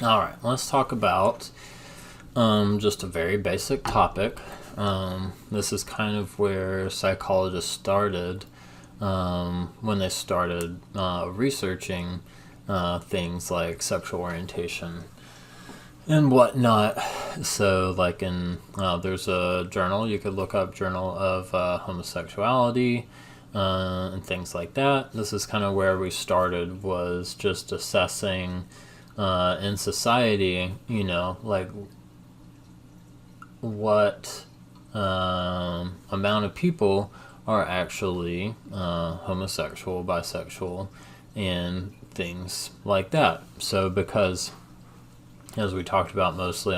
All right, let's talk about just a very basic topic. This is kind of where psychologists started when they started researching things like sexual orientation and whatnot. So, there's a journal you could look up, Journal of Homosexuality, and things like that. This is kind of where we started, was just assessing in society, like what amount of people are actually homosexual, bisexual, and things like that. So, because as we talked about mostly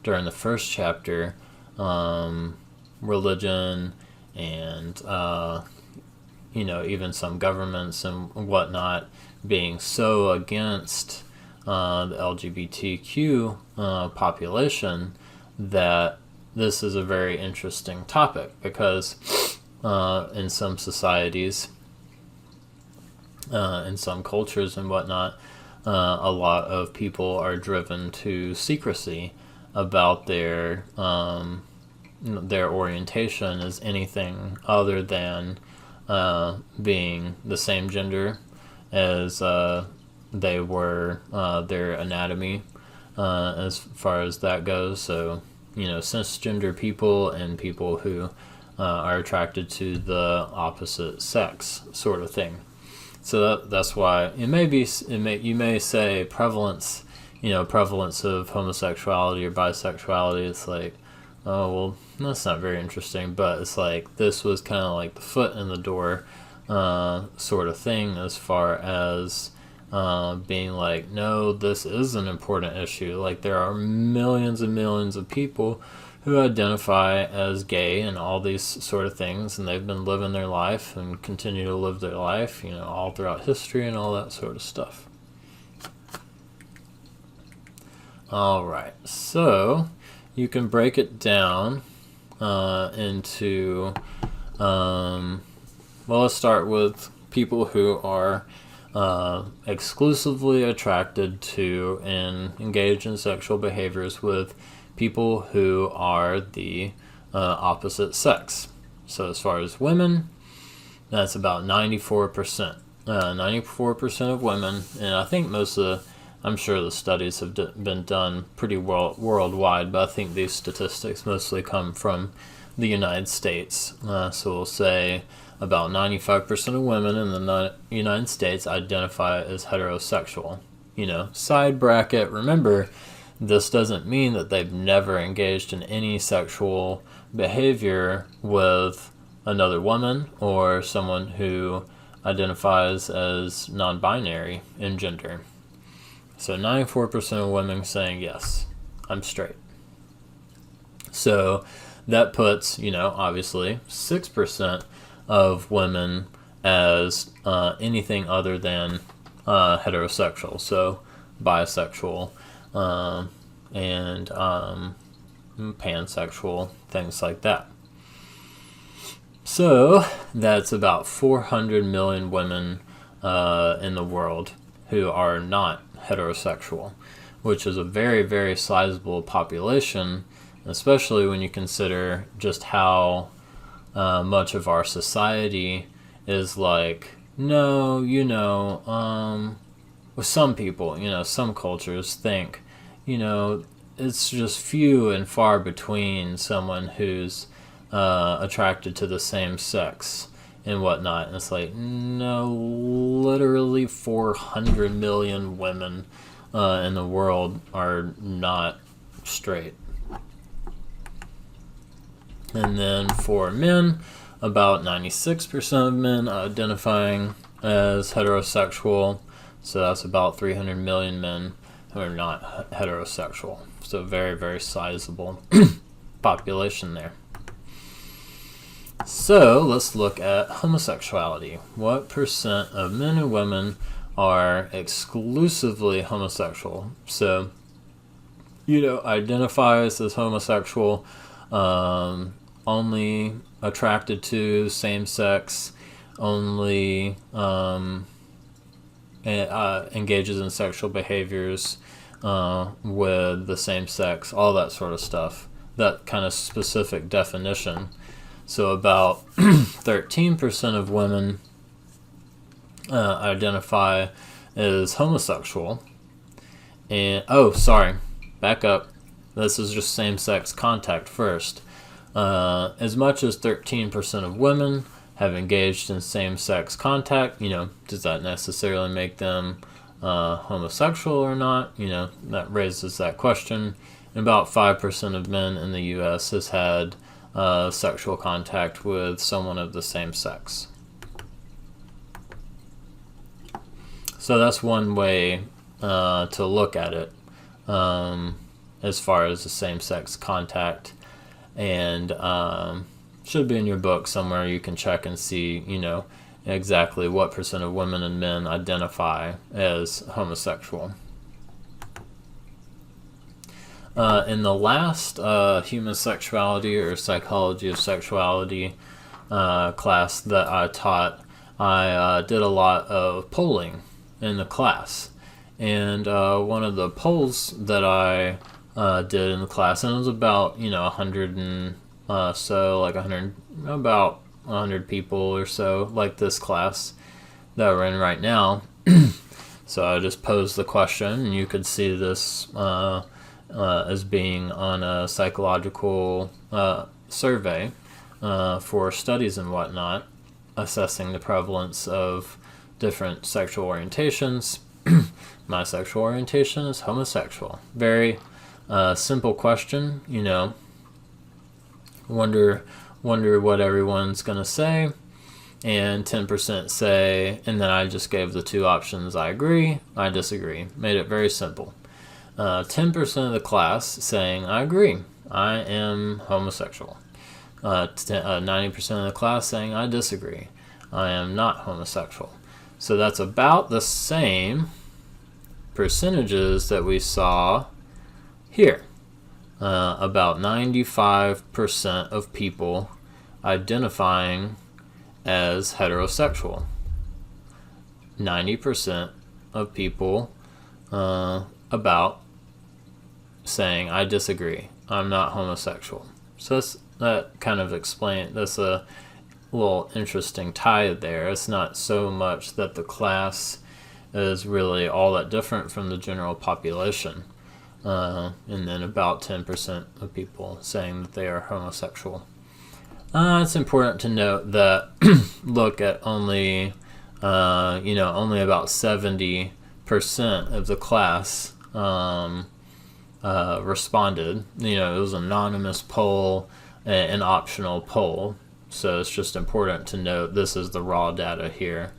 during the first chapter, religion and even some governments and whatnot being so against the LGBTQ population, that this is a very interesting topic, because in some societies, in some cultures and whatnot, a lot of people are driven to secrecy about their orientation as anything other than being the same gender as they were, their anatomy, as far as that goes. So, cisgender people and people who are attracted to the opposite sex, sort of thing. So that's why you may say prevalence of homosexuality or bisexuality. It's like, oh well, that's not very interesting. But it's like, this was kind of like the foot in the door sort of thing, as far as being like, no, this is an important issue. Like, there are millions and millions of people who identify as gay and all these sort of things, and they've been living their life and continue to live their life, all throughout history and all that sort of stuff. All right, so you can break it down into, let's start with people who are exclusively attracted to and engage in sexual behaviors with people who are the opposite sex. So as far as women, that's about 94%. 94% of women, and I think I'm sure the studies have been done pretty worldwide, but I think these statistics mostly come from the United States. So we'll say about 95% of women in the United States identify as heterosexual. Side bracket, remember, this doesn't mean that they've never engaged in any sexual behavior with another woman or someone who identifies as non-binary in gender. So 94% of women saying, yes, I'm straight. So that puts, obviously 6% of women as anything other than heterosexual, so bisexual, and pansexual, things like that. So that's about 400 million women in the world who are not heterosexual, which is a very, very sizable population, especially when you consider just how much of our society is like, no, with some people, some cultures think, it's just few and far between someone who's attracted to the same sex and whatnot. And it's like, no, literally 400 million women in the world are not straight. And then for men, about 96% of men identifying as heterosexual. So that's about 300 million men who are not heterosexual. So very, very sizable population there. So let's look at homosexuality. What percent of men and women are exclusively homosexual? So, identifies as homosexual, only attracted to same sex, only engages in sexual behaviors with the same sex, all that sort of stuff, that kind of specific definition. So about 13% of women identify as homosexual. And back up. This is just same-sex contact first. As much as 13% of women have engaged in same-sex contact, does that necessarily make them homosexual or not? That raises that question. And about 5% of men in the U.S. has had sexual contact with someone of the same sex. So that's one way to look at it as far as the same-sex contact. And should be in your book somewhere. You can check and see, exactly what percent of women and men identify as homosexual. In the last human sexuality or psychology of sexuality class that I taught, I did a lot of polling in the class. And one of the polls that I did in the class, and it was about 100 and so, about 100 people or so, like this class that we're in right now. So I just posed the question, and you could see this as being on a psychological survey for studies and whatnot, assessing the prevalence of different sexual orientations. My sexual orientation is homosexual. Very simple question, Wonder what everyone's going to say. And 10% say, and then I just gave the two options: I agree, I disagree. Made it very simple. 10% of the class saying, I agree, I am homosexual. 90% of the class saying, I disagree, I am not homosexual. So that's about the same percentages that we saw here. About 95% of people identifying as heterosexual. 90% of people about saying, I disagree, I'm not homosexual. So that kind of explains, that's a little interesting tie there. It's not so much that the class is really all that different from the general population. And then about 10% of people saying that they are homosexual. It's important to note that look at only about 70% of the class responded. It was an anonymous poll, an optional poll. So it's just important to note this is the raw data here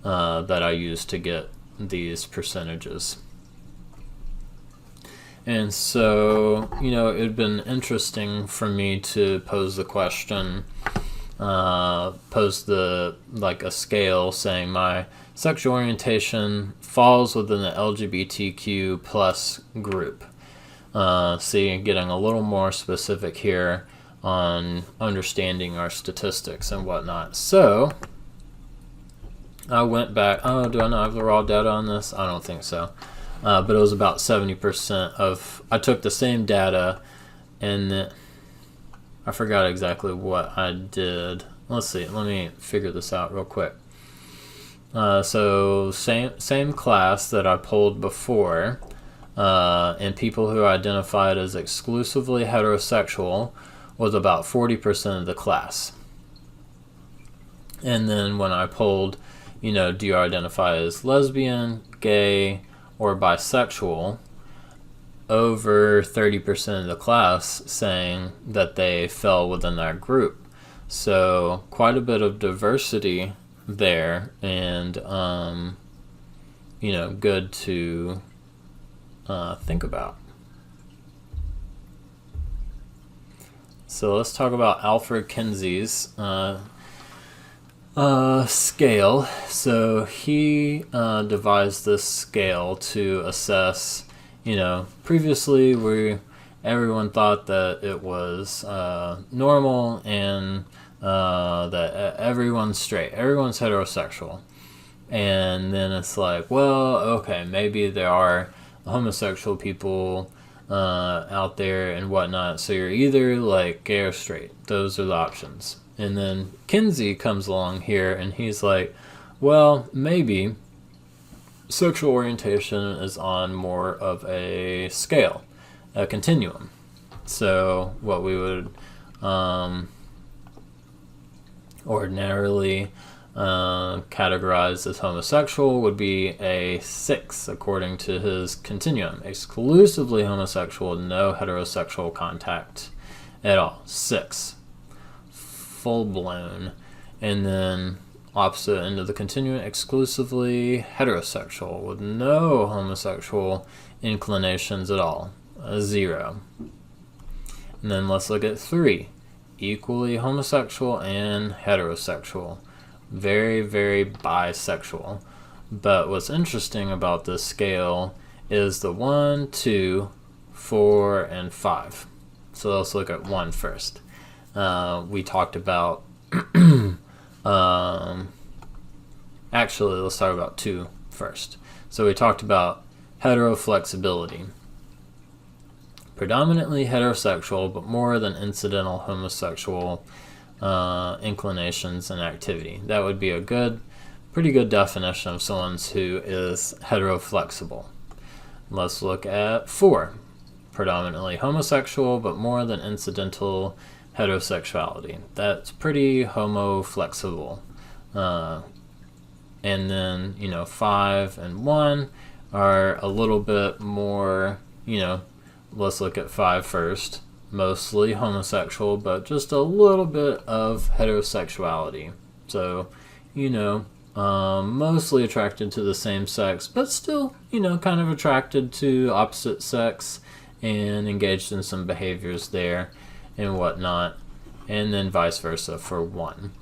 that I used to get these percentages. And so, it had been interesting for me to pose the question, a scale saying my sexual orientation falls within the LGBTQ plus group. Getting a little more specific here on understanding our statistics and whatnot. So, I went back, do I not have the raw data on this? I don't think so. But it was about 70% of, I took the same data and I forgot exactly what I did. Let's see, let me figure this out real quick. So same class that I polled before, and people who identified as exclusively heterosexual was about 40% of the class. And then when I polled, do you identify as lesbian, gay, or bisexual, over 30% of the class saying that they fell within that group. So quite a bit of diversity there, and good to think about. So let's talk about Alfred Kinsey's scale. So he devised this scale to assess, previously everyone thought that it was normal and that everyone's straight, everyone's heterosexual. And then it's like, well, okay, maybe there are homosexual people out there and whatnot. So you're either like gay or straight. Those are the options. And then Kinsey comes along here and he's like, well, maybe sexual orientation is on more of a scale, a continuum. So what we would ordinarily categorized as homosexual would be a 6 according to his continuum. Exclusively homosexual, no heterosexual contact at all. 6. Full blown. And then opposite end of the continuum, exclusively heterosexual with no homosexual inclinations at all. A 0. And then let's look at 3. Equally homosexual and heterosexual. Very, very bisexual. But what's interesting about this scale is the 1, 2, 4, and 5. So let's look at 1 first. We talked about actually, let's talk about 2 first. So we talked about heteroflexibility. Predominantly heterosexual, but more than incidental homosexual inclinations and activity. That would be a pretty good definition of someone who is heteroflexible. Let's look at 4. Predominantly homosexual, but more than incidental heterosexuality. That's pretty homoflexible. And then, 5 and 1 are a little bit more, let's look at 5 first. Mostly homosexual, but just a little bit of heterosexuality. So, mostly attracted to the same sex, but still, kind of attracted to opposite sex and engaged in some behaviors there and whatnot. And then vice versa for 1.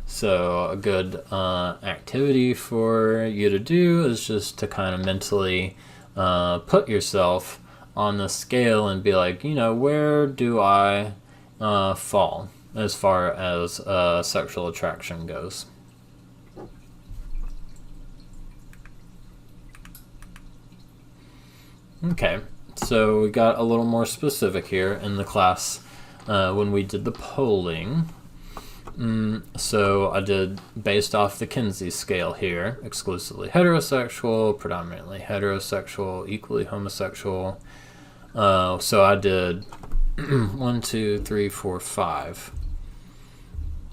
So a good activity for you to do is just to kind of mentally put yourself on the scale and be like, where do I fall as far as sexual attraction goes? Okay, so we got a little more specific here in the class when we did the polling. So I did based off the Kinsey scale here, exclusively heterosexual, predominantly heterosexual, equally homosexual. So I did 1, 2, 3, 4, 5.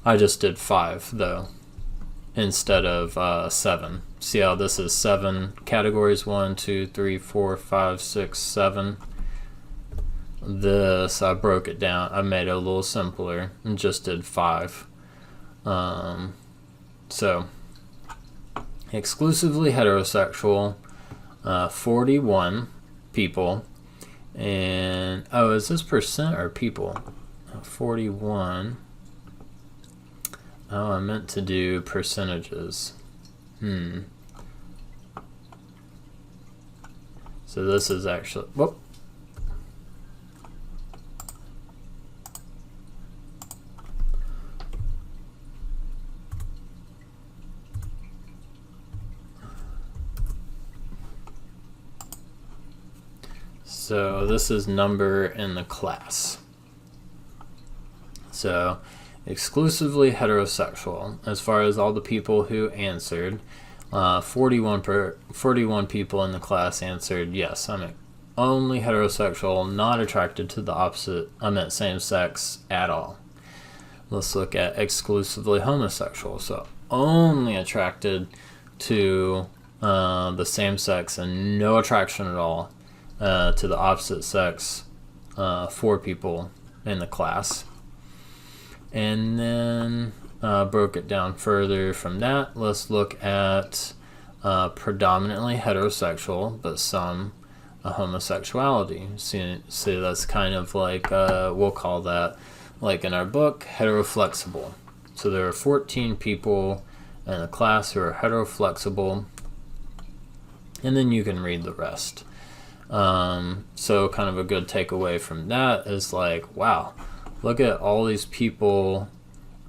I just did 5 though, instead of 7. See how this is 7 categories? 1, 2, 3, 4, 5, 6, 7. This, I broke it down. I made it a little simpler and just did 5. So, exclusively heterosexual, 41 people. And, is this percent or people? 41. Oh, I meant to do percentages. So this is actually, whoop. So this is number in the class. So exclusively heterosexual. As far as all the people who answered, 41 people in the class answered yes, I'm only heterosexual, not attracted to the opposite, same sex at all. Let's look at exclusively homosexual. So only attracted to the same sex and no attraction at all to the opposite sex, 4 people in the class. And then broke it down further from that. Let's look at predominantly heterosexual, but some homosexuality. See, that's kind of like, we'll call that, like in our book, heteroflexible. So there are 14 people in the class who are heteroflexible, and then you can read the rest. So kind of a good takeaway from that is like, wow, look at all these people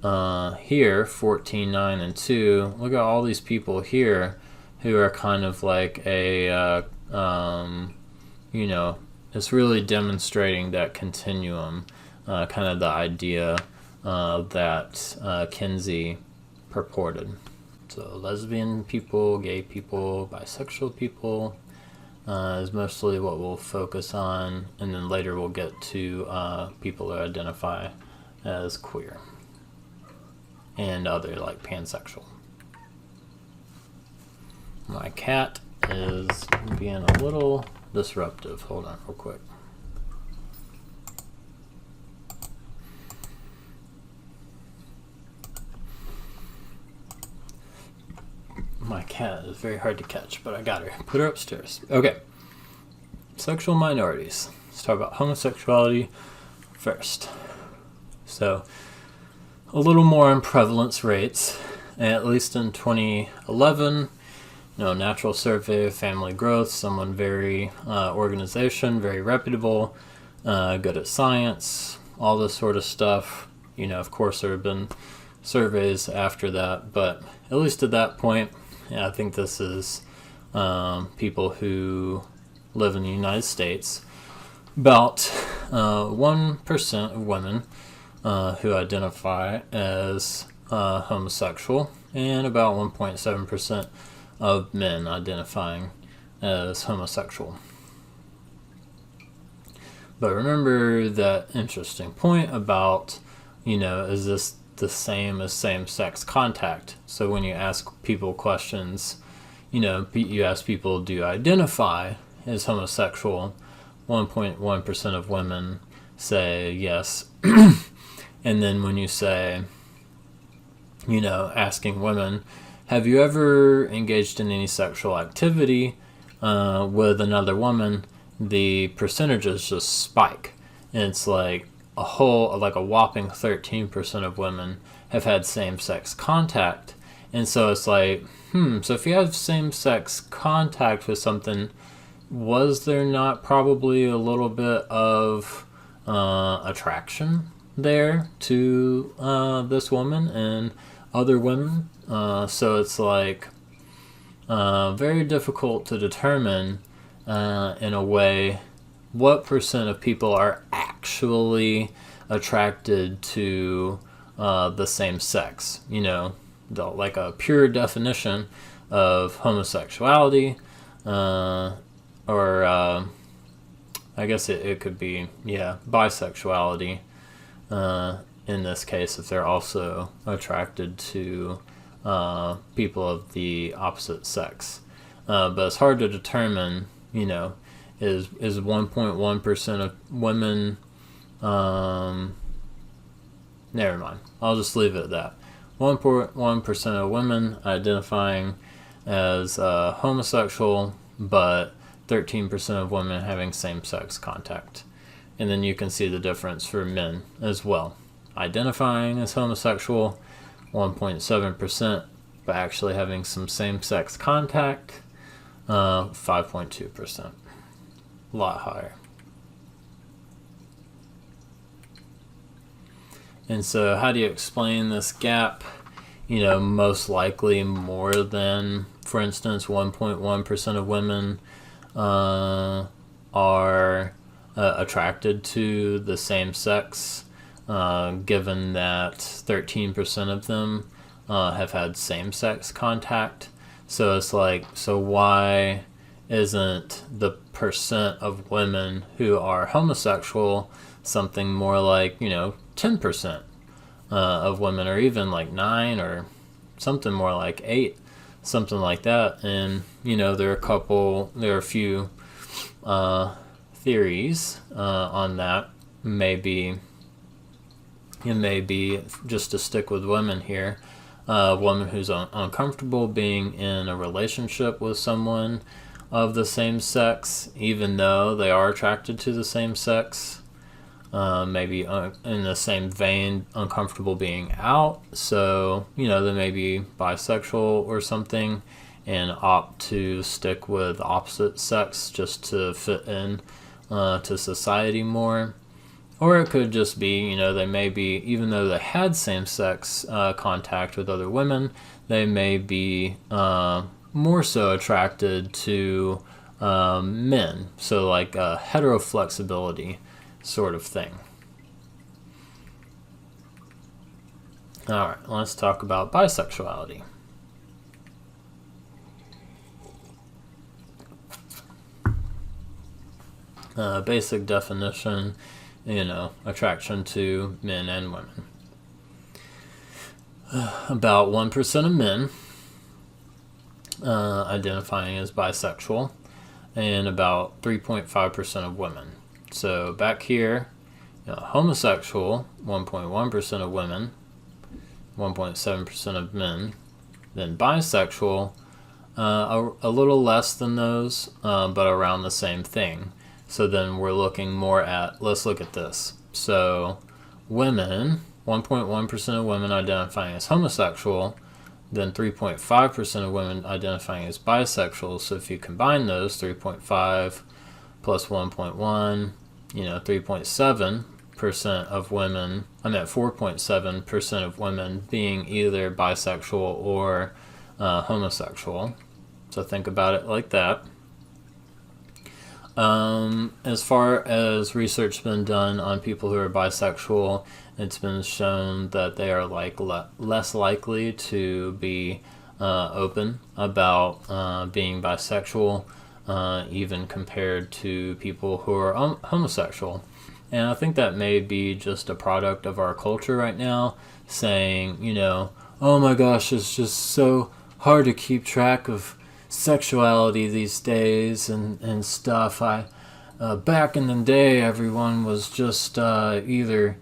here, 14, 9, and 2. Look at all these people here who are kind of like a it's really demonstrating that continuum, kind of the idea that Kinsey purported. So lesbian people, gay people, bisexual people is mostly what we'll focus on, and then later we'll get to people who identify as queer and other like pansexual. My cat is being a little disruptive. Hold on real quick. My cat is very hard to catch, but I got her. Put her upstairs. Okay. Sexual minorities. Let's talk about homosexuality first. So, a little more on prevalence rates. At least in 2011, Natural Survey of Family Growth, someone very organization, very reputable, good at science, all this sort of stuff. Of course, there have been surveys after that, but at least at that point, I think this is people who live in the United States. About 1% of women who identify as homosexual, and about 1.7% of men identifying as homosexual. But remember that interesting point about, is this the same as same-sex contact? So when you ask people questions, you ask people, do you identify as homosexual? 1.1% of women say yes. And then when you say, asking women, have you ever engaged in any sexual activity with another woman, the percentages just spike. And it's like a whopping 13% of women have had same-sex contact. And so it's like, so if you have same-sex contact with something, was there not probably a little bit of attraction there to this woman and other women? So it's like very difficult to determine in a way what percent of people are actually attracted to the same sex. Like a pure definition of homosexuality, or I guess it could be, bisexuality in this case, if they're also attracted to people of the opposite sex. But it's hard to determine, is 1.1% of women, never mind, I'll just leave it at that. 1.1% of women identifying as homosexual, but 13% of women having same-sex contact. And then you can see the difference for men as well. Identifying as homosexual, 1.7%, but actually having some same-sex contact, 5.2%. A lot higher. And so how do you explain this gap? Most likely more than, for instance, 1.1% of women are attracted to the same sex, given that 13% of them have had same-sex contact. So it's like, so why isn't the percent of women who are homosexual something more like, 10% of women, or even like 9, or something more like 8, something like that? And, there are a few theories on that. Maybe, just to stick with women here, a woman who's uncomfortable being in a relationship with someone of the same sex, even though they are attracted to the same sex. Maybe in the same vein, uncomfortable being out. So, they may be bisexual or something and opt to stick with opposite sex just to fit in to society more. Or it could just be, they may be, even though they had same-sex contact with other women, they may be more so attracted to men. So like a heteroflexibility sort of thing. All right, let's talk about bisexuality. Basic definition, attraction to men and women. About 1% of men identifying as bisexual, and about 3.5% of women. So back here, homosexual, 1.1% of women, 1.7% of men. Then bisexual, a little less than those, but around the same thing. So then we're looking more at, let's look at this. So women, 1.1% of women identifying as homosexual, then 3.5% of women identifying as bisexual. So if you combine those, 3.5 plus 1.1, 3.7% of women, 4.7% of women being either bisexual or homosexual. So think about it like that. As far as research been done on people who are bisexual, it's been shown that they are less likely to be open about being bisexual, even compared to people who are homosexual. And I think that may be just a product of our culture right now, saying, oh my gosh, it's just so hard to keep track of sexuality these days and stuff. Back in the day, everyone was just either,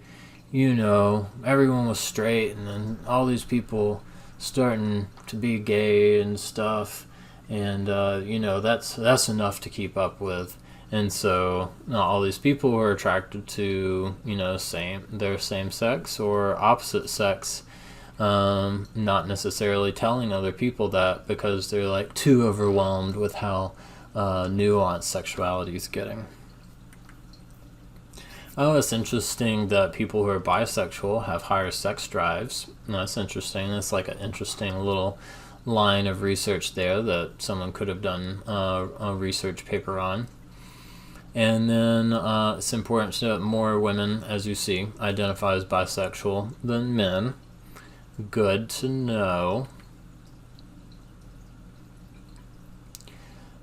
everyone was straight, and then all these people starting to be gay and stuff, and that's enough to keep up with. And so all these people who are attracted to their same sex or opposite sex, not necessarily telling other people that, because they're too overwhelmed with how nuanced sexuality is getting. Oh, it's interesting that people who are bisexual have higher sex drives. That's interesting. That's an interesting little line of research there that someone could have done a research paper on. And then it's important to note more women, as you see, identify as bisexual than men. Good to know.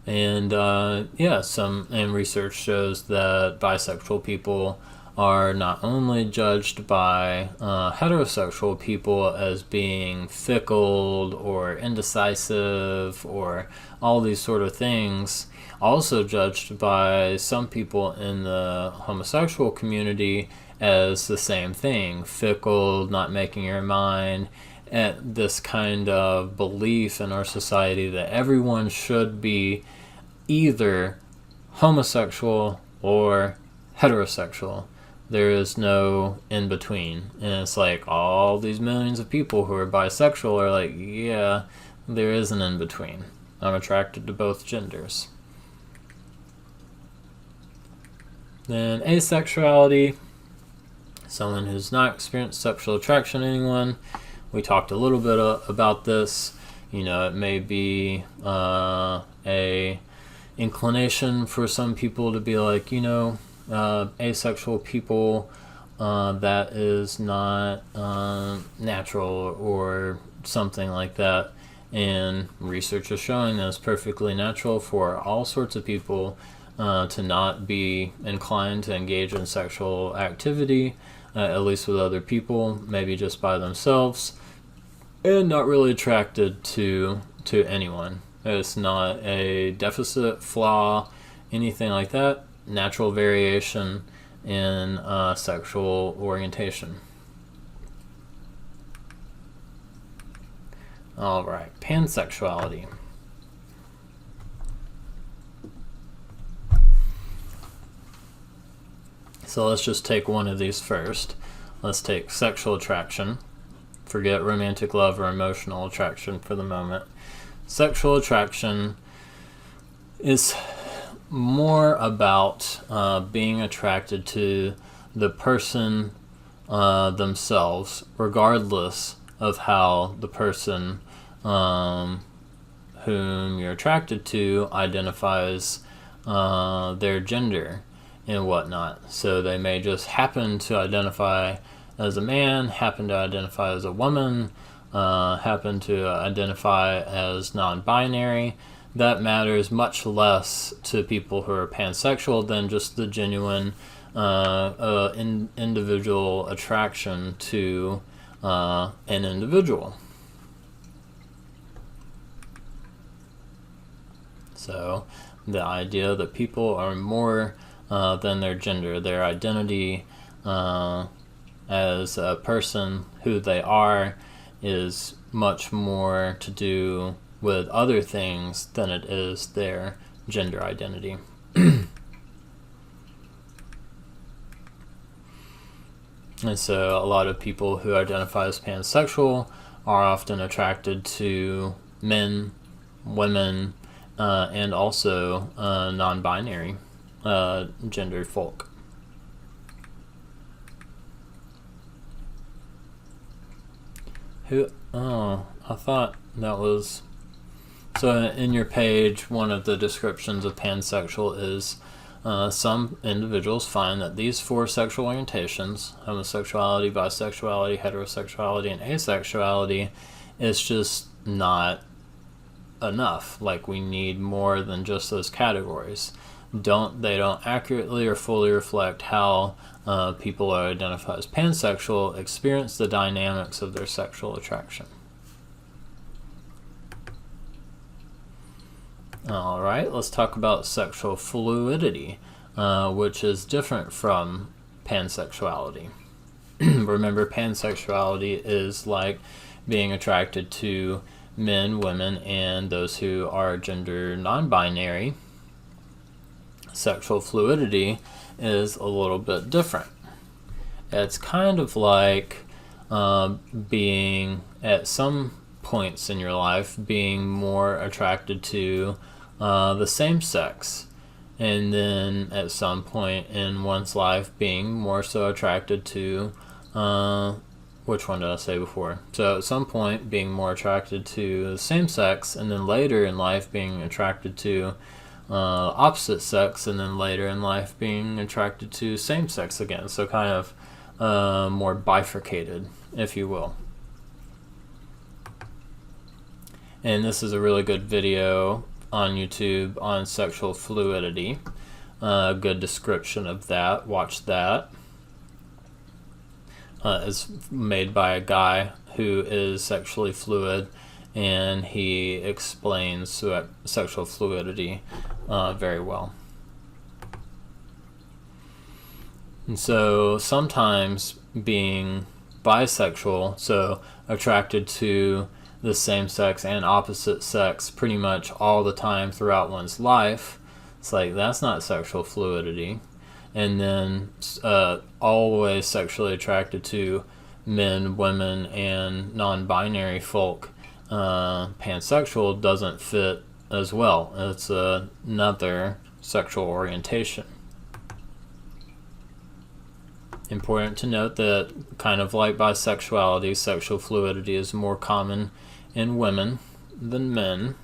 And and research shows that bisexual people are not only judged by heterosexual people as being fickle or indecisive or all these sort of things, also judged by some people in the homosexual community as the same thing, fickle, not making your mind, and this kind of belief in our society that everyone should be either homosexual or heterosexual. There is no in between. And it's all these millions of people who are bisexual are yeah, there is an in between. I'm attracted to both genders. Then asexuality, someone who's not experienced sexual attraction to anyone. We talked a little bit about this. It may be a inclination for some people to be asexual people, that is not natural or something like that. And research is showing that it's perfectly natural for all sorts of people to not be inclined to engage in sexual activity, at least with other people, maybe just by themselves, and not really attracted to anyone. It's not a deficit, flaw, anything like that. Natural variation in sexual orientation. All right, pansexuality. So let's just take one of these first. Let's take sexual attraction. Forget romantic love or emotional attraction for the moment. Sexual attraction is more about being attracted to the person themselves, regardless of how the person whom you're attracted to identifies their gender and whatnot. So they may just happen to identify as a man, happen to identify as a woman, happen to identify as non-binary. That matters much less to people who are pansexual than just the genuine individual attraction to an individual. So the idea that people are more than their gender, their identity as a person, who they are, is much more to do with other things than it is their gender identity. And so a lot of people who identify as pansexual are often attracted to men, women, and also non-binary gendered folk. I thought that was... So in your page, one of the descriptions of pansexual is some individuals find that these 4 sexual orientations, homosexuality, bisexuality, heterosexuality, and asexuality, is just not enough. Like, we need more than just those categories. They don't accurately or fully reflect how people who identify as pansexual experience the dynamics of their sexual attraction. All right, let's talk about sexual fluidity, which is different from pansexuality. Remember, pansexuality is like being attracted to men, women, and those who are gender non-binary. Sexual fluidity is a little bit different. It's kind of like being, at some points in your life, being more attracted to the same sex, and then at some point in one's life being more so attracted to which one did I say before? So at some point being more attracted to the same sex, and then later in life being attracted to opposite sex, and then later in life being attracted to same sex again. So kind of more bifurcated, if you will. And this is a really good video on YouTube on sexual fluidity. A good description of that. Watch that. It's made by a guy who is sexually fluid, and he explains sexual fluidity very well. And so sometimes being bisexual, so attracted to the same sex and opposite sex pretty much all the time throughout one's life, it's like, that's not sexual fluidity. And then always sexually attracted to men, women, and non-binary folk, pansexual doesn't fit as well. It's another sexual orientation. Important to note that, kind of like bisexuality, sexual fluidity is more common in women than men.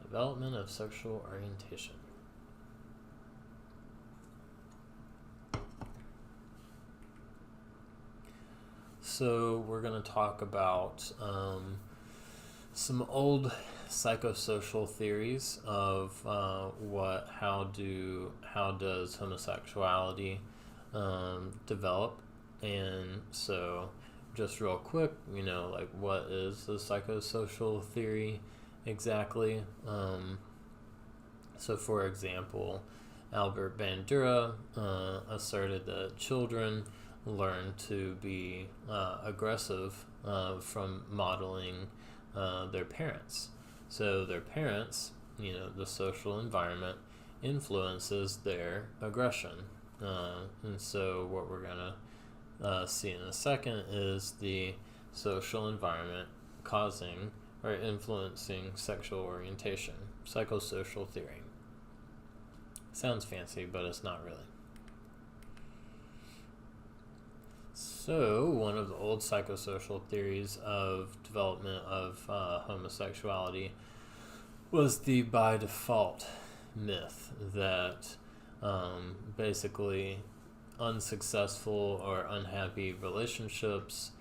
Development of sexual orientation. So we're going to talk about some old psychosocial theories of how does homosexuality develop. And so just real quick, like, what is the psychosocial theory exactly? So for example, Albert Bandura asserted that children learn to be aggressive from modeling their parents. So their parents, the social environment influences their aggression. And so what we're going to see in a second is the social environment causing or influencing sexual orientation. Psychosocial theory. Sounds fancy, but it's not really. So, one of the old psychosocial theories of development of homosexuality was the by default myth that basically unsuccessful or unhappy relationships,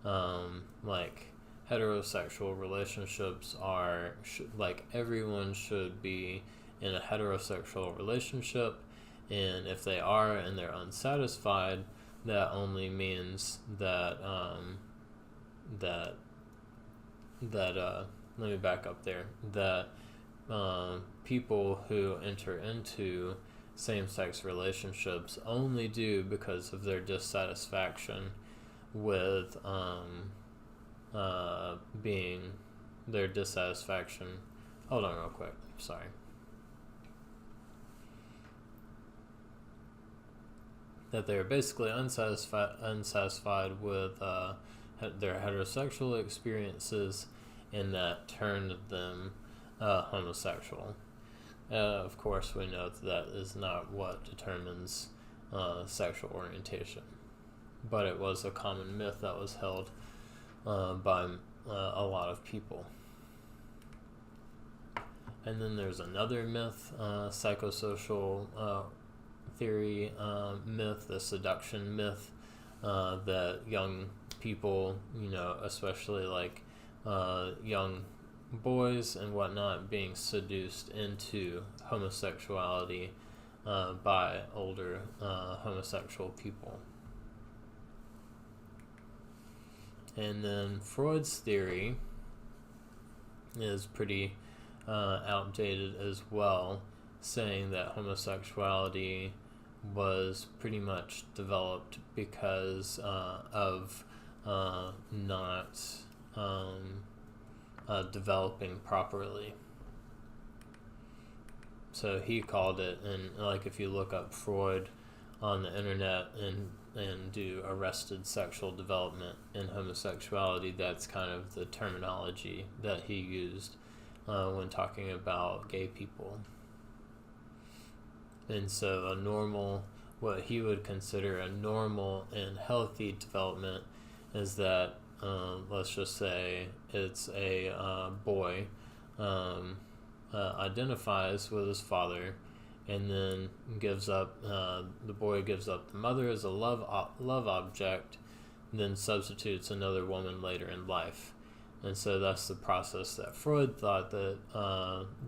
like heterosexual relationships, like everyone should be in a heterosexual relationship, and if they are and they're unsatisfied, that only means that let me back up there, that people who enter into same-sex relationships only do because of their dissatisfaction with being their dissatisfaction. Hold on real quick, sorry. That they're basically unsatisfied with their heterosexual experiences, and that turned them homosexual. Of course, we know that is not what determines sexual orientation, but it was a common myth that was held by a lot of people. And then there's another myth, psychosocial theory myth, the seduction myth, that young people, especially like young boys and whatnot, being seduced into homosexuality by older homosexual people. And then Freud's theory is pretty outdated as well, saying that homosexuality was pretty much developed because of not developing properly. So he called it, and like if you look up Freud on the internet and do arrested sexual development in homosexuality, that's kind of the terminology that he used when talking about gay people. And so what he would consider a normal and healthy development is that, let's just say it's a boy identifies with his father, and then the boy gives up the mother as a love object, and then substitutes another woman later in life. And so that's the process that Freud thought that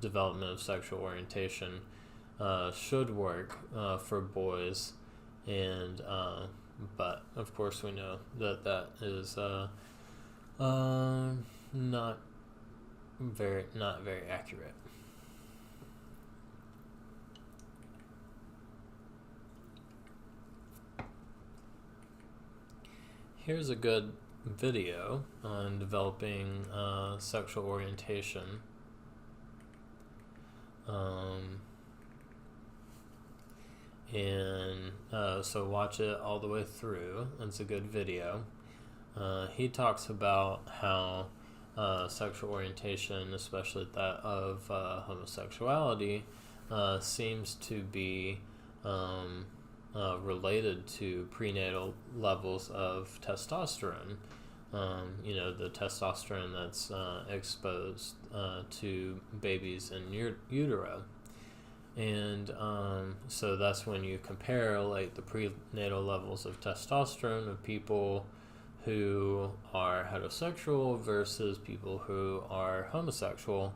development of sexual orientation should work for boys, and but of course we know that is not very accurate. Here's a good video on developing sexual orientation. And so watch it all the way through. It's a good video. He talks about how sexual orientation, especially that of homosexuality, seems to be related to prenatal levels of testosterone. The testosterone that's exposed to babies in utero. And so that's when you compare like the prenatal levels of testosterone of people who are heterosexual versus people who are homosexual.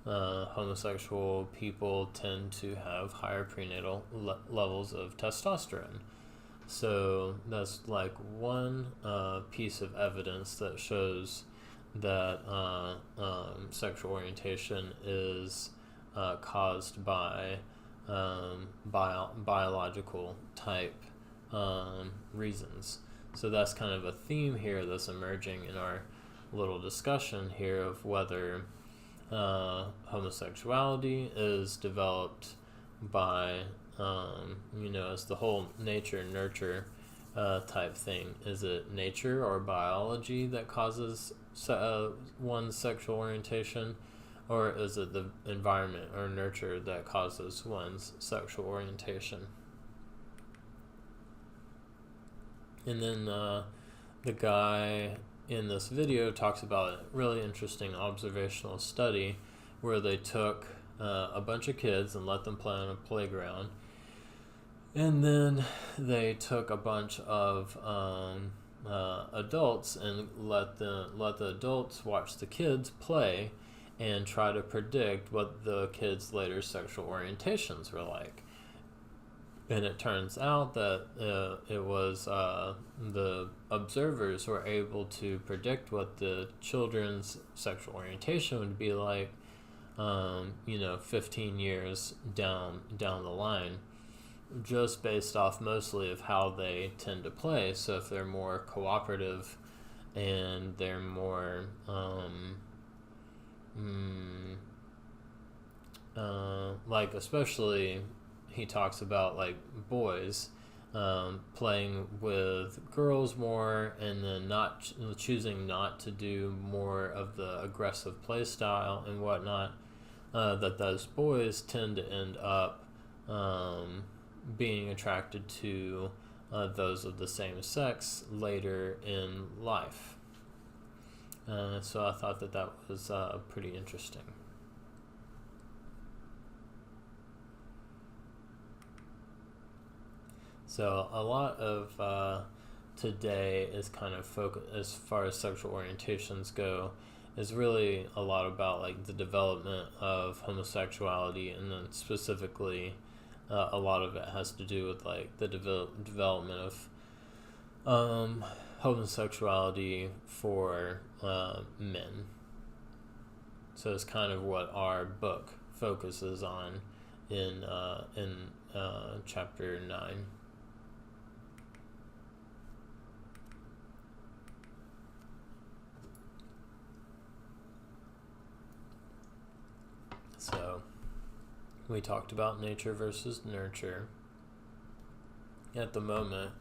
Homosexual people tend to have higher prenatal levels of testosterone. So that's like one piece of evidence that shows that sexual orientation is caused by biological type reasons. So that's kind of a theme here that's emerging in our little discussion here of whether homosexuality is developed by, as the whole nature-nurture type thing. Is it nature or biology that causes one's sexual orientation? Or is it the environment or nurture that causes one's sexual orientation? And then the guy in this video talks about a really interesting observational study where they took a bunch of kids and let them play on a playground, and then they took a bunch of adults and let the adults watch the kids play and try to predict what the kids' later sexual orientations were like. And it turns out that it was the observers were able to predict what the children's sexual orientation would be like, 15 years down the line, just based off mostly of how they tend to play. So if they're more cooperative and they're more especially he talks about like boys playing with girls more, and then not choosing not to do more of the aggressive play style and whatnot, that those boys tend to end up being attracted to those of the same sex later in life. So I thought that was pretty interesting. So a lot of today is kind of focused, as far as sexual orientations go, is really a lot about like the development of homosexuality, and then specifically a lot of it has to do with like the development of homosexuality for men. So it's kind of what our book focuses on in chapter 9. So we talked about nature versus nurture. At the moment,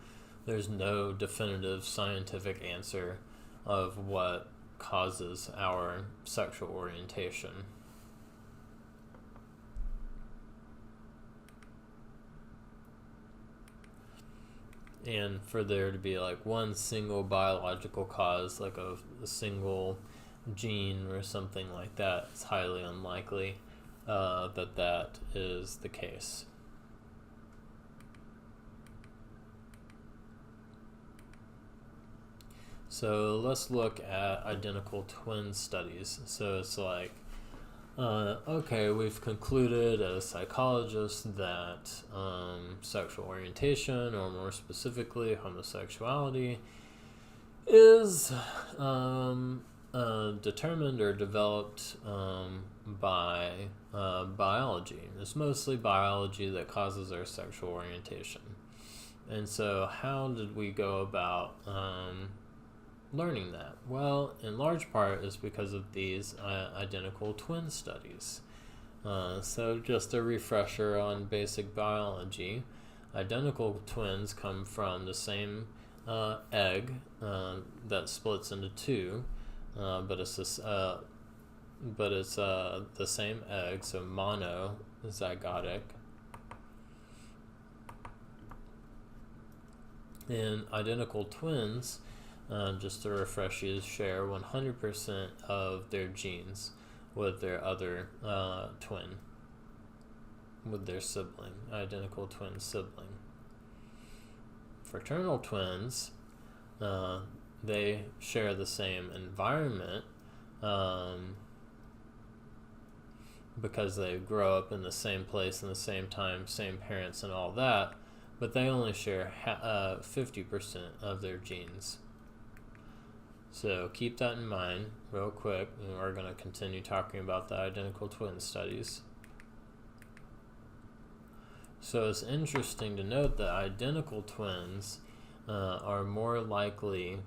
there's no definitive scientific answer of what causes our sexual orientation. And for there to be like one single biological cause, like a single gene or something like that, it's highly unlikely that is the case. So let's look at identical twin studies. So it's like, okay, we've concluded as psychologists that sexual orientation, or more specifically homosexuality, is determined or developed by biology. It's mostly biology that causes our sexual orientation. And so how did we go about learning that? Well, in large part is because of these identical twin studies. So just a refresher on basic biology. Identical twins come from the same egg that splits into two, but it's the same egg, so monozygotic. And identical twins, just to refresh you, share 100% of their genes with their other twin, with their sibling, identical twin sibling. Fraternal twins, they share the same environment because they grow up in the same place in the same time, same parents and all that, but they only share 50% of their genes. So keep that in mind real quick, and we're going to continue talking about the identical twin studies. So it's interesting to note that identical twins are more likely,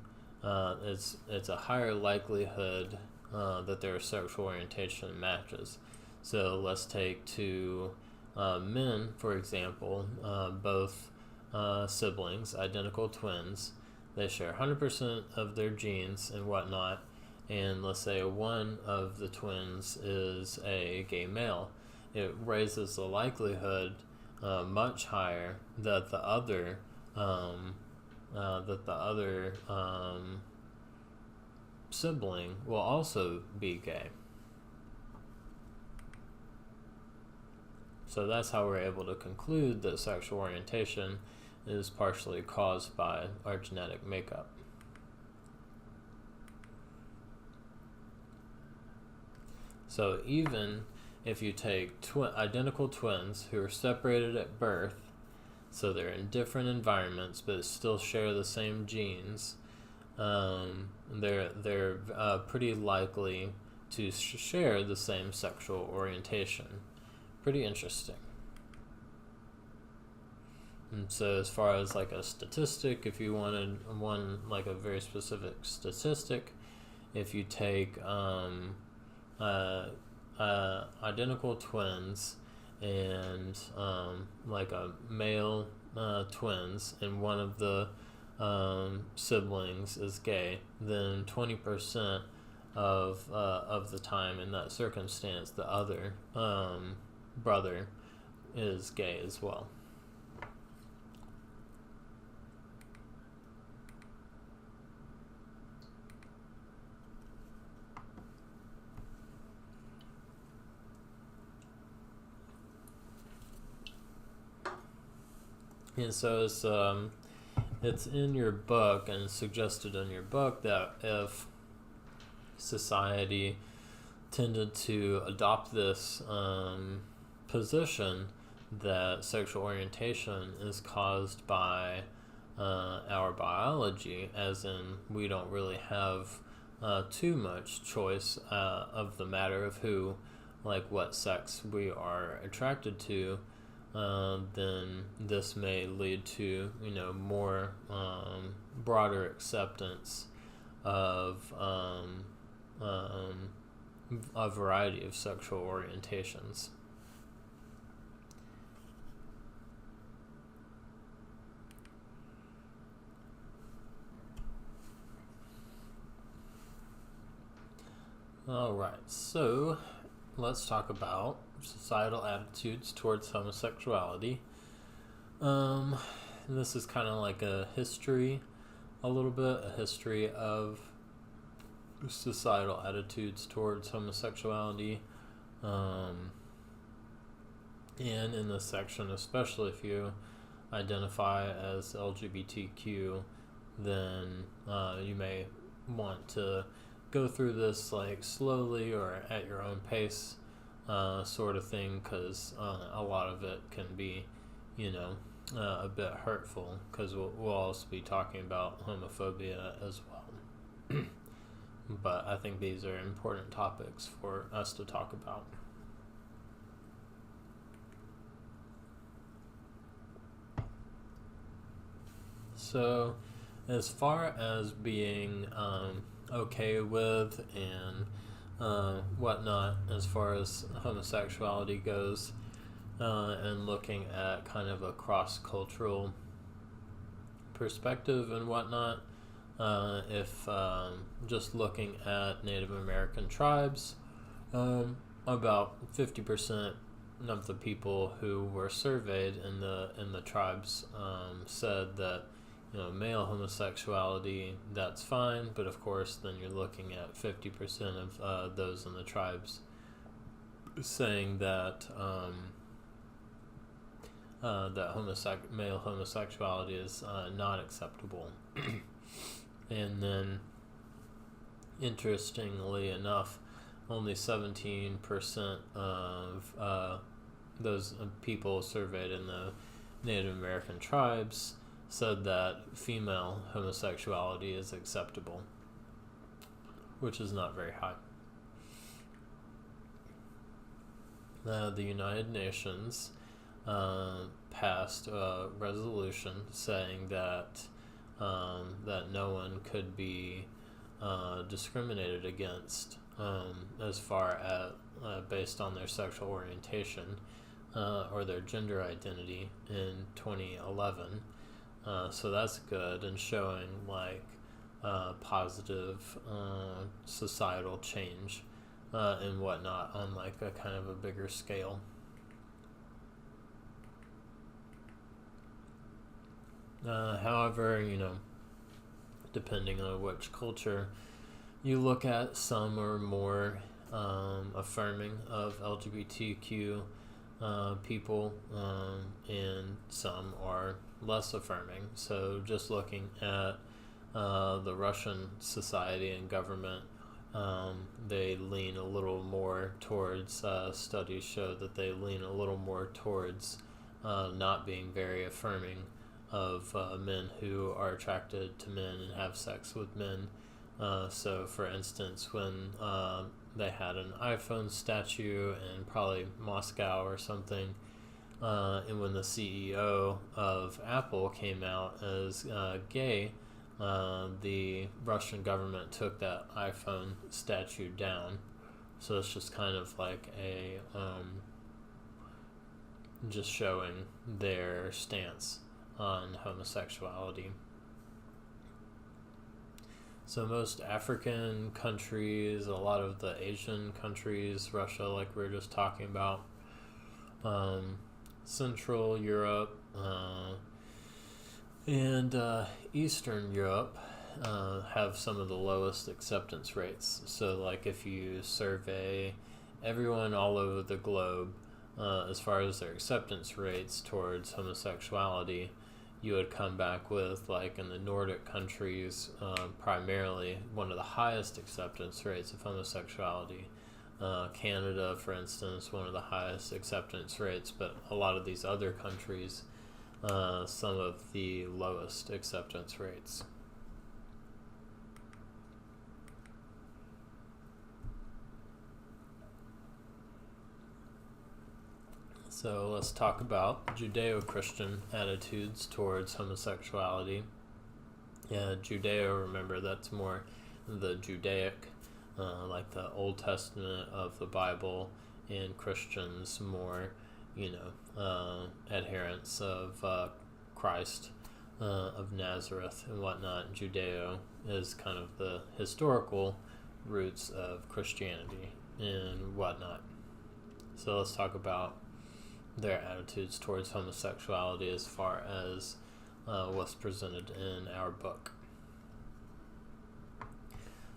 it's a higher likelihood that their sexual orientation matches. So let's take two men, for example, both siblings, identical twins. They share 100% of their genes and whatnot, and let's say one of the twins is a gay male. It raises the likelihood much higher that the other that the other sibling will also be gay. So that's how we're able to conclude that sexual orientation is partially caused by our genetic makeup. So even if you take identical twins who are separated at birth, so they're in different environments but still share the same genes, they're pretty likely to share the same sexual orientation. Pretty interesting. And so as far as like a statistic, if you wanted one, like a very specific statistic, if you take identical twins and like a male twins, and one of the siblings is gay, then 20% of the time in that circumstance, the other brother is gay as well. And so it's in your book and suggested in your book that if society tended to adopt this position that sexual orientation is caused by our biology, as in we don't really have too much choice of the matter of who, like what sex we are attracted to, then this may lead to more broader acceptance of a variety of sexual orientations. Alright, so let's talk about societal attitudes towards homosexuality. This is kind of like a history, a history of societal attitudes towards homosexuality. And in this section, especially if you identify as LGBTQ, then you may want to go through this like slowly or at your own pace, sort of thing, because a lot of it can be a bit hurtful, because we'll also be talking about homophobia as well. But I think these are important topics for us to talk about. So as far as being okay with and whatnot, as far as homosexuality goes, and looking at kind of a cross-cultural perspective and whatnot, if just looking at Native American tribes, about 50% of the people who were surveyed in the tribes said that male homosexuality, that's fine, but of course then you're looking at 50% of those in the tribes saying that male homosexuality is not acceptable. And then, interestingly enough, only 17% of those people surveyed in the Native American tribes said that female homosexuality is acceptable, which is not very high. The United Nations passed a resolution saying that that no one could be discriminated against as far as based on their sexual orientation or their gender identity in 2011. So that's good, and showing like positive societal change and whatnot on like a kind of a bigger scale. However, depending on which culture you look at, some are more affirming of LGBTQ people, and some are less affirming. So just looking at the Russian society and government, they lean a little more towards, studies show that they lean a little more towards not being very affirming of men who are attracted to men and have sex with men. So, for instance, when they had an iPhone statue in probably Moscow or something, and when the CEO of Apple came out as gay, the Russian government took that iPhone statue down. So it's just kind of like a just showing their stance on homosexuality. So most African countries, a lot of the Asian countries, Russia, like we were just talking about, Central Europe, and Eastern Europe have some of the lowest acceptance rates. So, like, if you survey everyone all over the globe as far as their acceptance rates towards homosexuality, you would come back with, like, in the Nordic countries, primarily one of the highest acceptance rates of homosexuality. Canada, for instance, one of the highest acceptance rates, but a lot of these other countries, some of the lowest acceptance rates. So let's talk about Judeo-Christian attitudes towards homosexuality. Judeo, remember, that's more the Judaic, like the Old Testament of the Bible, and Christians more, adherents of Christ of Nazareth and whatnot. Judeo is kind of the historical roots of Christianity and whatnot. So let's talk about their attitudes towards homosexuality as far as what's presented in our book.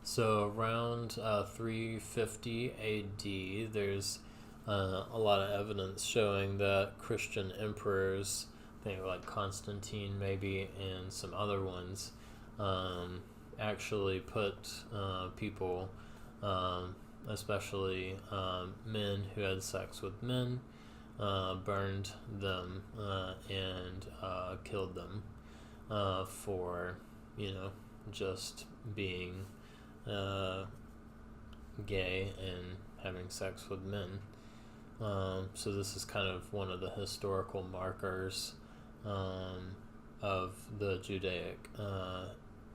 So around 350 AD, there's a lot of evidence showing that Christian emperors, think like Constantine maybe, and some other ones, actually put people, especially men who had sex with men, burned them and killed them for, just being gay and having sex with men. So this is kind of one of the historical markers of the Judaic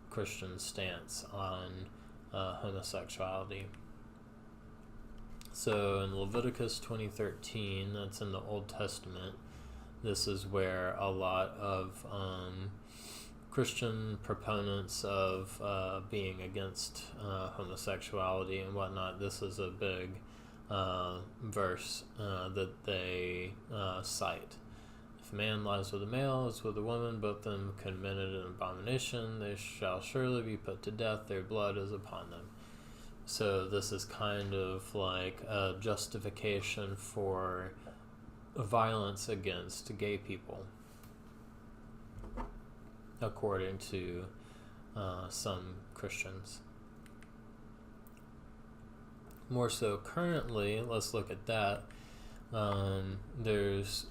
Christian stance on homosexuality. So in Leviticus 20:13, that's in the Old Testament, this is where a lot of Christian proponents of being against homosexuality and whatnot, this is a big verse that they cite. If a man lies with a male, is with a woman, both of them committed an abomination, they shall surely be put to death, their blood is upon them. So this is kind of like a justification for violence against gay people, according to some Christians. More so currently, let's look at that. There's,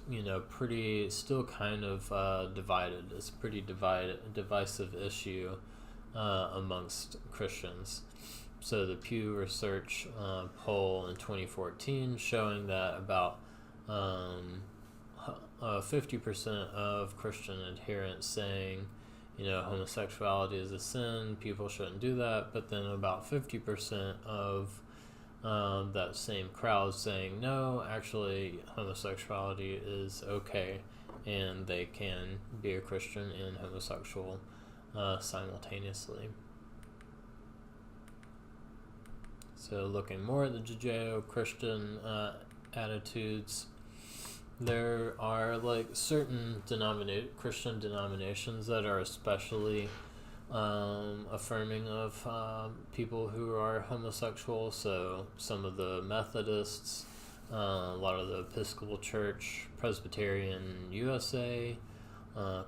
pretty, still kind of divided. It's a pretty divisive issue amongst Christians. So the Pew Research poll in 2014 showing that about 50% of Christian adherents saying, homosexuality is a sin, people shouldn't do that, but then about 50% of that same crowd saying, no, actually homosexuality is okay, and they can be a Christian and homosexual simultaneously. So looking more at the Judeo-Christian attitudes, There are like certain Christian denominations that are especially affirming of people who are homosexual. So some of the Methodists, a lot of the Episcopal Church, Presbyterian USA,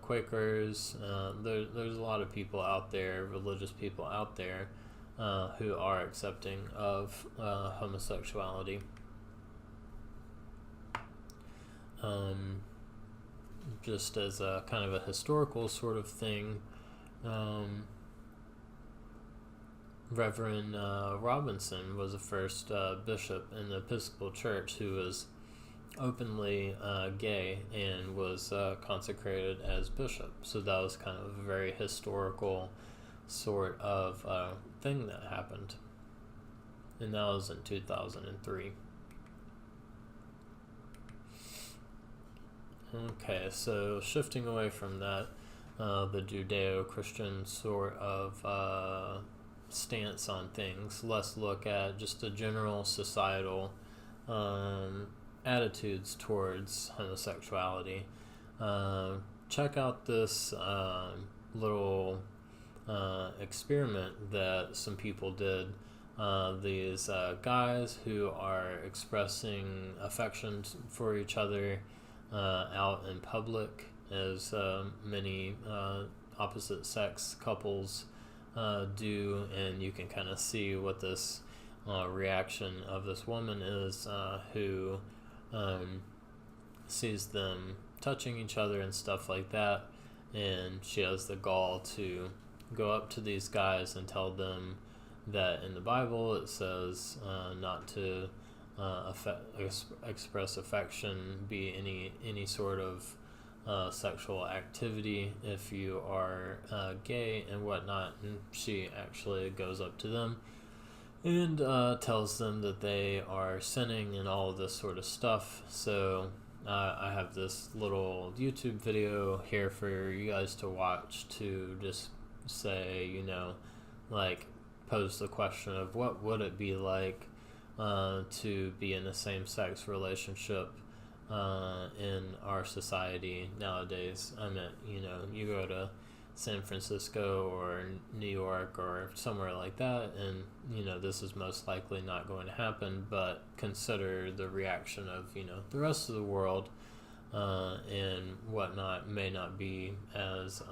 Quakers. There's a lot of people out there, religious people out there, who are accepting of homosexuality. Just as a kind of a historical sort of thing, Reverend Robinson was the first bishop in the Episcopal Church who was openly gay and was consecrated as bishop. So that was kind of a very historical sort of thing that happened. And that was in 2003. Okay, so shifting away from that, the Judeo-Christian sort of stance on things, let's look at just the general societal attitudes towards homosexuality. Check out this little experiment that some people did. These guys who are expressing affection for each other out in public, as many opposite sex couples do, and you can kind of see what this reaction of this woman is, who sees them touching each other and stuff like that, and she has the gall to go up to these guys and tell them that in the Bible it says not to express affection, be any sort of sexual activity if you are gay and whatnot. And she actually goes up to them and tells them that they are sinning and all of this sort of stuff. So I have this little YouTube video here for you guys to watch to just say, like, pose the question of what would it be like to be in a same-sex relationship in our society nowadays. I mean, you go to San Francisco or New York or somewhere like that, and this is most likely not going to happen, but consider the reaction of the rest of the world and whatnot may not be as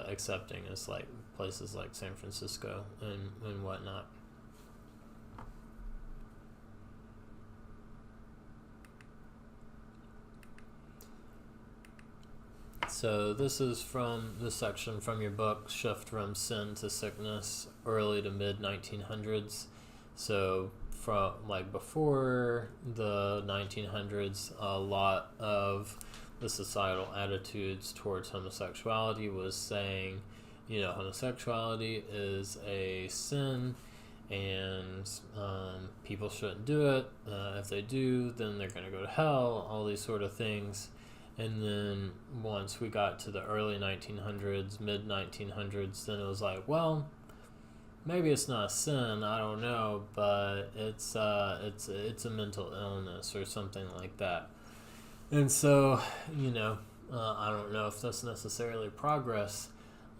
accepting as like places like San Francisco and whatnot. So this is from the section from your book, Shift from Sin to Sickness, early to mid 1900s. So from like before the 1900s, a lot of the societal attitudes towards homosexuality was saying, homosexuality is a sin and people shouldn't do it. If they do, then they're going to go to hell, all these sort of things. And then once we got to the early 1900s, mid 1900s, then it was like, well, maybe it's not a sin, I don't know, but it's a mental illness or something like that. And so, I don't know if that's necessarily progress,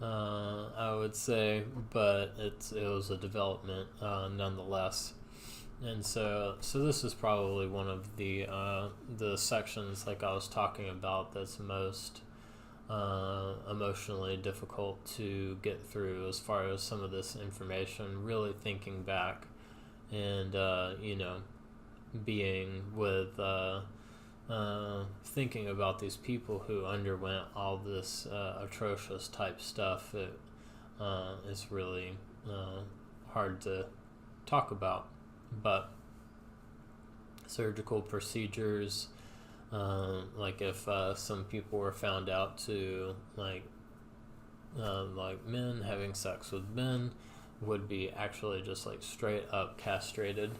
I would say, but it was a development nonetheless. And so this is probably one of the sections, like I was talking about, that's most emotionally difficult to get through as far as some of this information, really thinking back and, being with, thinking about these people who underwent all this atrocious type stuff. It is really hard to talk about. But surgical procedures, like if some people were found out to like men having sex with men, would be actually just like straight up castrated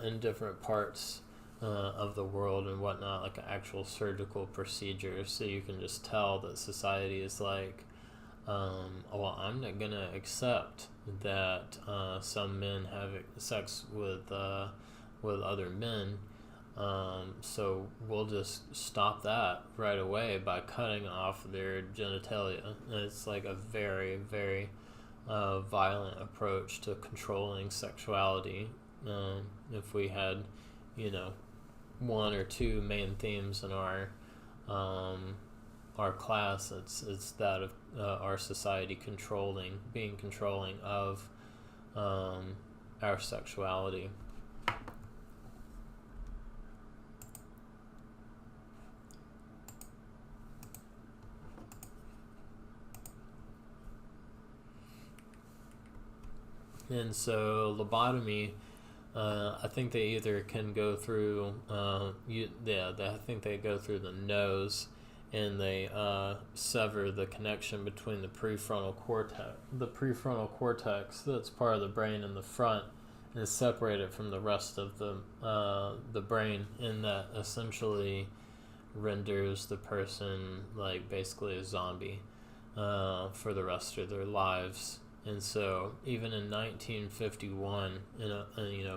in different parts of the world and whatnot, like an actual surgical procedure. So you can just tell that society is like, well, I'm not gonna accept that some men have sex with with other men. So we'll just stop that right away by cutting off their genitalia. And it's like a very, very violent approach to controlling sexuality. If we had, one or two main themes in our class, it's that of our society being controlling of our sexuality. And so lobotomy, I think they either can go through, I think they go through the nose, and they sever the connection between the prefrontal cortex. The prefrontal cortex, that's part of the brain in the front, is separated from the rest of the brain, and that essentially renders the person like basically a zombie for the rest of their lives. And so even in 1951,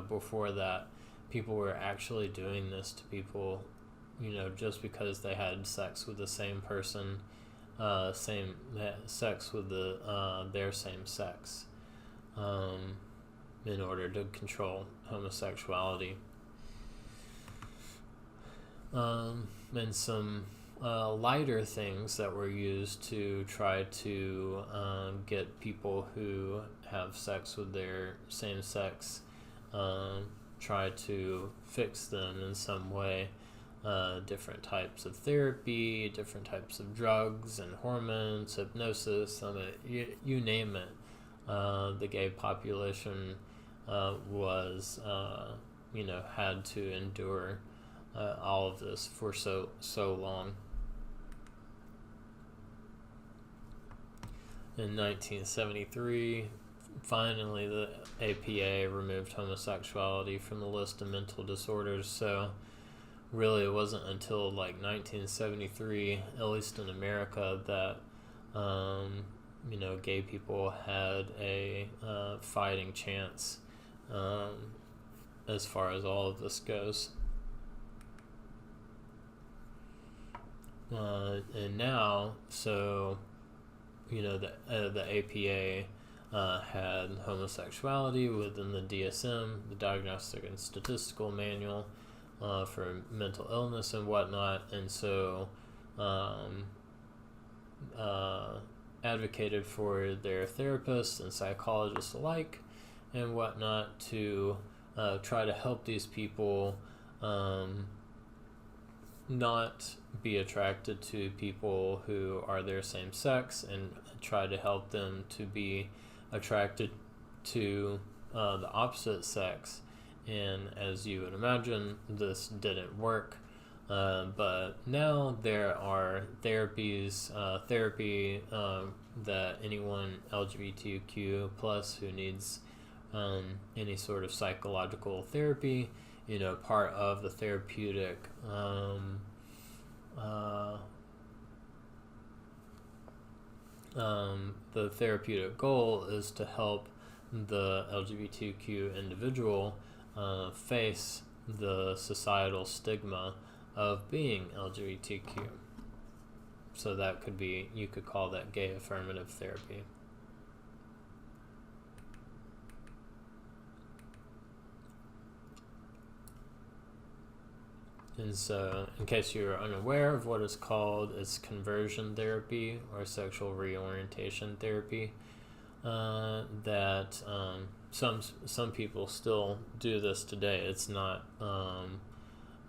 before that, people were actually doing this to people, just because they had sex with the same person, sex with their same sex, in order to control homosexuality. And some lighter things that were used to try to get people who have sex with their same sex, try to fix them in some way. Different types of therapy, different types of drugs and hormones, hypnosis, you name it. The gay population was, had to endure all of this for so long. In 1973, finally the APA removed homosexuality from the list of mental disorders. So really it wasn't until like 1973, at least in America, that gay people had a fighting chance as far as all of this goes. And now, so the APA had homosexuality within the DSM, the Diagnostic and Statistical Manual for mental illness and whatnot, and so advocated for their therapists and psychologists alike and whatnot to try to help these people not be attracted to people who are their same sex, and try to help them to be attracted to the opposite sex. And as you would imagine, this didn't work. But now there are therapy that anyone LGBTQ plus who needs any sort of psychological therapy, part of the therapeutic the therapeutic goal is to help the LGBTQ individual face the societal stigma of being LGBTQ. So that could be, you could call that gay affirmative therapy. And so, in case you're unaware of what it's called, it's conversion therapy or sexual reorientation therapy. That some people still do this today. It's not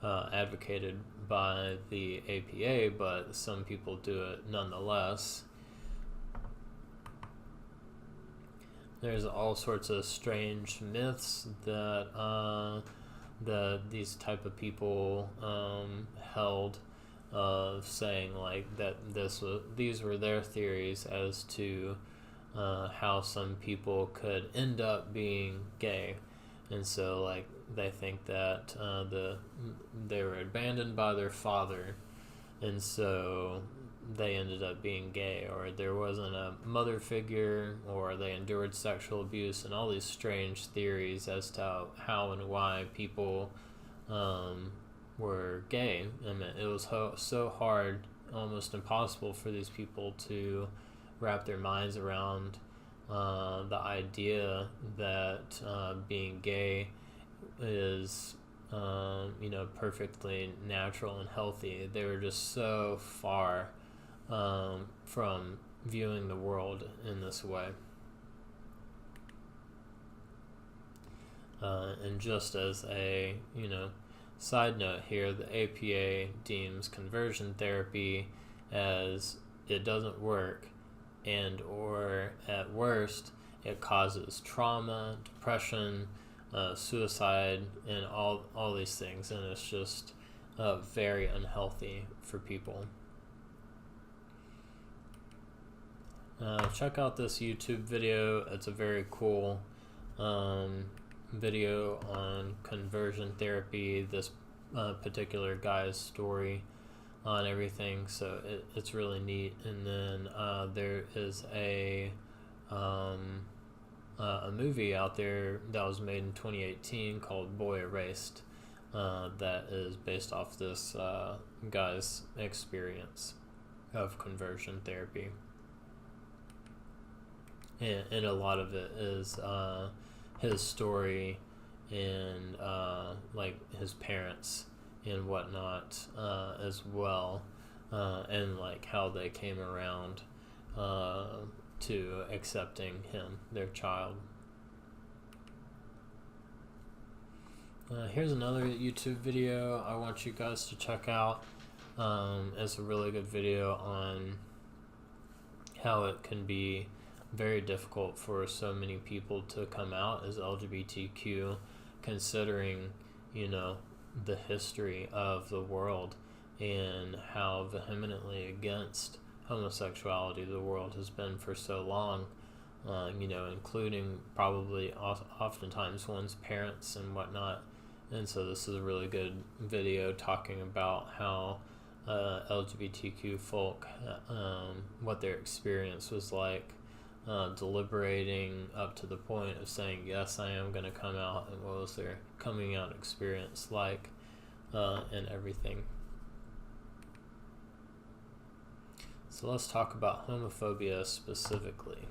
advocated by the APA, but some people do it nonetheless. There's all sorts of strange myths that these type of people held, of saying like that these were their theories as to how some people could end up being gay. And so like they think that they were abandoned by their father, and so they ended up being gay, or there wasn't a mother figure, or they endured sexual abuse, and all these strange theories as to how and why people were gay. I mean, it was so hard, almost impossible for these people to wrap their minds around the idea that being gay is perfectly natural and healthy. They were just so far from viewing the world in this way. And just as a side note here, the APA deems conversion therapy as it doesn't work, and or at worst it causes trauma, depression, suicide, and all these things, and it's just very unhealthy for people. Check out this YouTube video. It's a very cool video on conversion therapy, this particular guy's story on everything, so it's really neat. And then there is a movie out there that was made in 2018 called Boy Erased, that is based off this guy's experience of conversion therapy. And a lot of it is his story and like his parents and whatnot as well, and like how they came around to accepting him, their child. Here's another YouTube video I want you guys to check out. It's a really good video on how it can be very difficult for so many people to come out as LGBTQ, considering the history of the world and how vehemently against homosexuality the world has been for so long, including probably oftentimes one's parents and whatnot. And so this is a really good video talking about how LGBTQ folk, what their experience was like, deliberating up to the point of saying, yes, I am going to come out, and what was their coming out experience like, and everything. So let's talk about homophobia specifically.